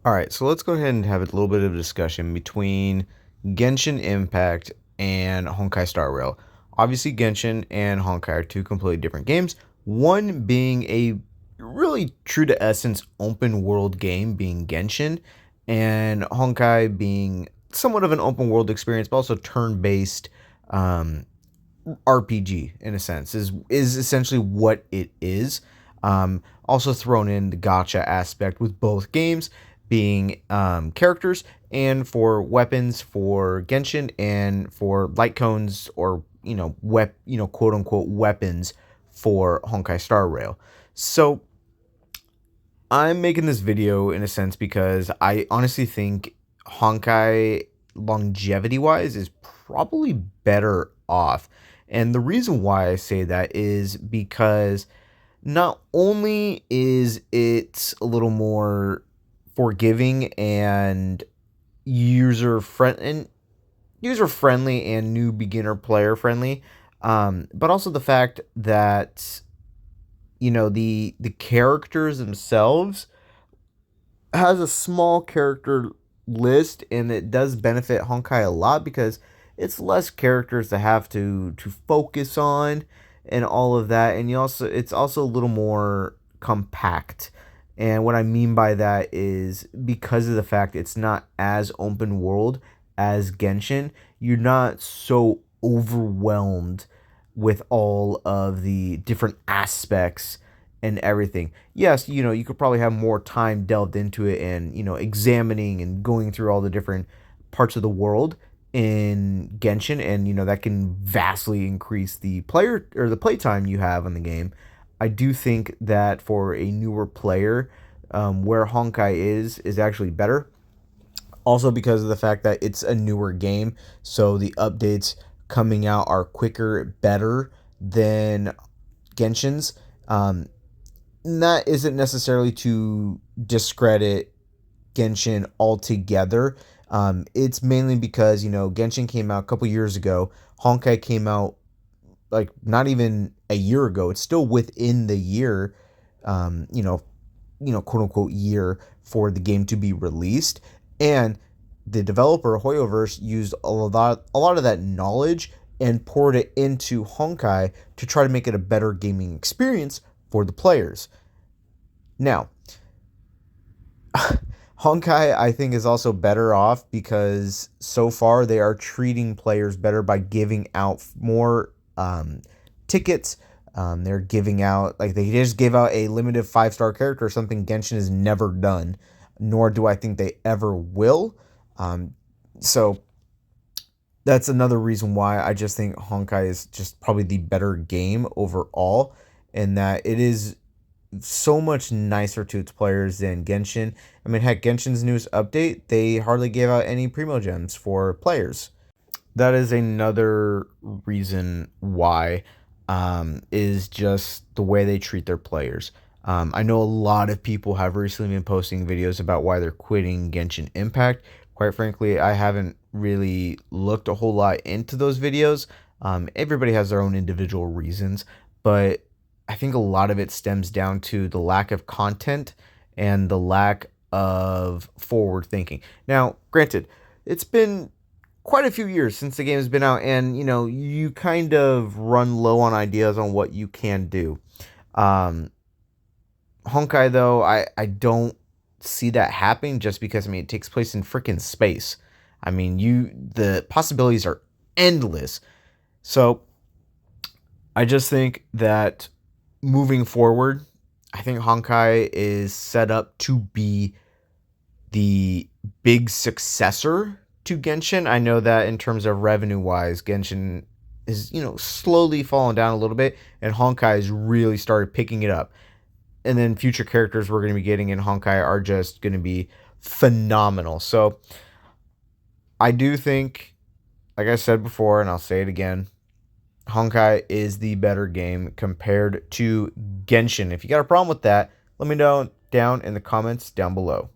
All right, so let's go ahead and have a little bit of a discussion between Genshin Impact and Honkai Star Rail. Obviously, Genshin and Honkai are two completely different games. One being a really true to essence open world game, being Genshin, and Honkai being somewhat of an open world experience, but also turn based um, RPG in a sense is essentially what it is. Also thrown in the gotcha aspect with both games being characters and for weapons for Genshin and for light cones or quote unquote weapons for Honkai Star Rail. So I'm making this video in a sense because I honestly think Honkai longevity wise is probably better off. And the reason why I say that is because not only is it a little more forgiving and user friendly and new beginner player friendly, but also the fact that the characters themselves has a small character list, and it does benefit Honkai a lot because it's less characters to have to focus on and all of that, and it's also a little more compact. And what I mean by that is because of the fact it's not as open world as Genshin, you're not so overwhelmed with all of the different aspects and everything. Yes, you could probably have more time delved into it and, examining and going through all the different parts of the world in Genshin, and that can vastly increase the player or the playtime you have on the game. I do think that for a newer player, where Honkai is actually better. Also because of the fact that it's a newer game, so the updates coming out are quicker, better than Genshin's. That isn't necessarily to discredit Genshin altogether. It's mainly because Genshin came out a couple years ago. Honkai came out like not even a year ago. It's still within the year, um, you know, quote unquote year for the game to be released, and the developer Hoyoverse used a lot of that knowledge and poured it into Honkai to try to make it a better gaming experience for the players. Now, Honkai, I think, is also better off because so far they are treating players better by giving out more tickets. They're giving out, like, they just gave out a limited 5-star character, something Genshin has never done, nor do I think they ever will. So that's another reason why I just think Honkai is just probably the better game overall, in that it is so much nicer to its players than Genshin. I mean, heck, Genshin's newest update, they hardly gave out any primo gems for players. That is another reason why, is just the way they treat their players. I know a lot of people have recently been posting videos about why they're quitting Genshin Impact. Quite frankly, I haven't really looked a whole lot into those videos. Everybody has their own individual reasons, but I think a lot of it stems down to the lack of content and the lack of forward thinking. Now, granted, it's been quite a few years since the game has been out, and you kind of run low on ideas on what you can do. Um, Honkai, though, I don't see that happening just because, I mean, it takes place in freaking space. I mean, the possibilities are endless. So I just think that moving forward, I think Honkai is set up to be the big successor to Genshin. I know that in terms of revenue wise, Genshin is, slowly falling down a little bit, and Honkai has really started picking it up. And then future characters we're going to be getting in Honkai are just going to be phenomenal. So I do think, like I said before, and I'll say it again, Honkai is the better game compared to Genshin. If you got a problem with that, let me know down in the comments down below.